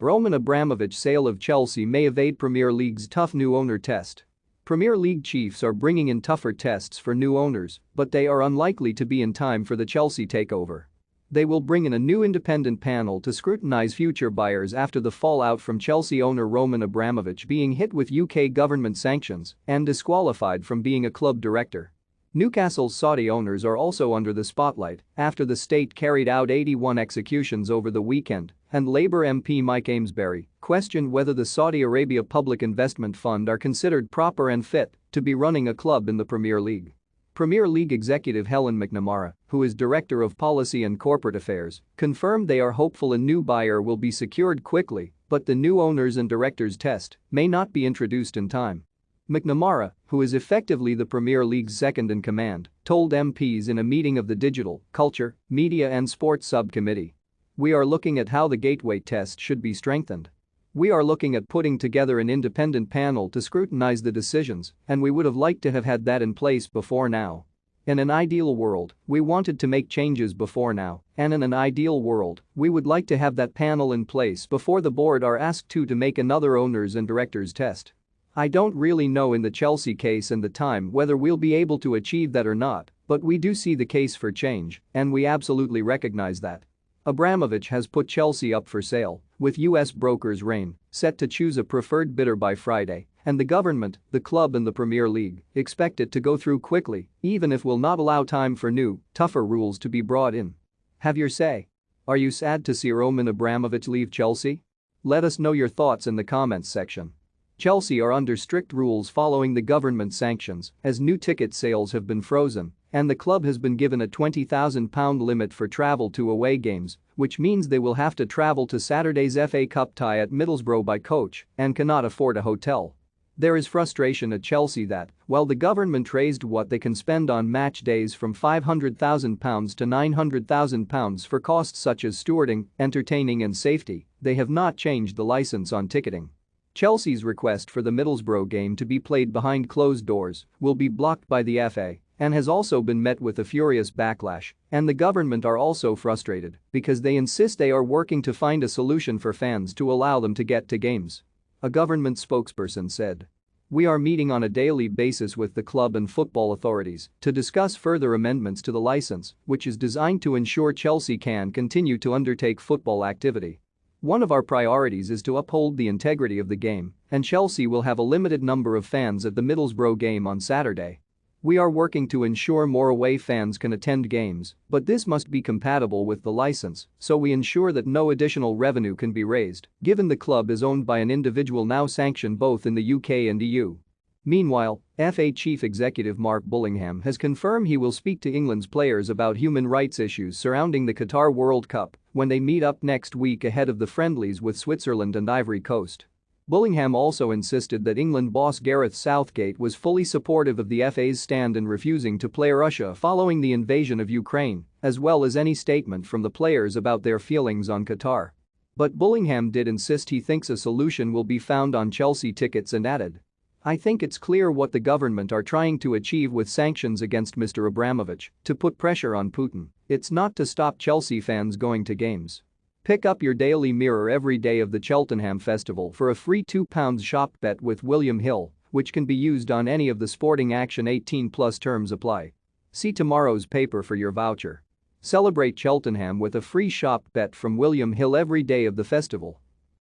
Roman Abramovich sale of Chelsea may evade Premier League's tough new owner test. Premier League chiefs are bringing in tougher tests for new owners, but they are unlikely to be in time for the Chelsea takeover. They will bring in a new independent panel to scrutinize future buyers after the fallout from Chelsea owner Roman Abramovich being hit with UK government sanctions and disqualified from being a club director. Newcastle's Saudi owners are also under the spotlight after the state carried out 81 executions over the weekend, and Labour MP Mike Amesbury questioned whether the Saudi Arabia Public Investment Fund are considered proper and fit to be running a club in the Premier League. Premier League executive Helen McNamara, who is Director of Policy and Corporate Affairs, confirmed they are hopeful a new buyer will be secured quickly, but the new owners and directors test may not be introduced in time. McNamara, who is effectively the Premier League's second-in-command, told MPs in a meeting of the Digital, Culture, Media and Sports Subcommittee. "We are looking at how the gateway test should be strengthened. We are looking at putting together an independent panel to scrutinize the decisions, and we would have liked to have had that in place before now. In an ideal world, we wanted to make changes before now, and in an ideal world, we would like to have that panel in place before the board are asked to make another owners and directors test. I don't really know in the Chelsea case and the time whether we'll be able to achieve that or not, but we do see the case for change, and we absolutely recognize that." Abramovich has put Chelsea up for sale, with US brokers Rain set to choose a preferred bidder by Friday, and the government, the club and the Premier League expect it to go through quickly, even if will not allow time for new, tougher rules to be brought in. Have your say. Are you sad to see Roman Abramovich leave Chelsea? Let us know your thoughts in the comments section. Chelsea are under strict rules following the government sanctions as new ticket sales have been frozen, and the club has been given a £20,000 limit for travel to away games, which means they will have to travel to Saturday's FA Cup tie at Middlesbrough by coach and cannot afford a hotel. There is frustration at Chelsea that, while the government raised what they can spend on match days from £500,000 to £900,000 for costs such as stewarding, entertaining and safety, they have not changed the license on ticketing. Chelsea's request for the Middlesbrough game to be played behind closed doors will be blocked by the FA and has also been met with a furious backlash, and the government are also frustrated because they insist they are working to find a solution for fans to allow them to get to games. A government spokesperson said, "We are meeting on a daily basis with the club and football authorities to discuss further amendments to the license, which is designed to ensure Chelsea can continue to undertake football activity. One of our priorities is to uphold the integrity of the game, and Chelsea will have a limited number of fans at the Middlesbrough game on Saturday. We are working to ensure more away fans can attend games, but this must be compatible with the license, so we ensure that no additional revenue can be raised, given the club is owned by an individual now sanctioned both in the UK and EU." Meanwhile, FA Chief Executive Mark Bullingham has confirmed he will speak to England's players about human rights issues surrounding the Qatar World Cup when they meet up next week ahead of the friendlies with Switzerland and Ivory Coast. Bullingham also insisted that England boss Gareth Southgate was fully supportive of the FA's stand in refusing to play Russia following the invasion of Ukraine, as well as any statement from the players about their feelings on Qatar. But Bullingham did insist he thinks a solution will be found on Chelsea tickets and added, "I think it's clear what the government are trying to achieve with sanctions against Mr. Abramovich, to put pressure on Putin. It's not to stop Chelsea fans going to games." Pick up your Daily Mirror every day of the Cheltenham Festival for a free £2 shop bet with William Hill, which can be used on any of the sporting action. 18+ terms apply. See tomorrow's paper for your voucher. Celebrate Cheltenham with a free shop bet from William Hill every day of the festival.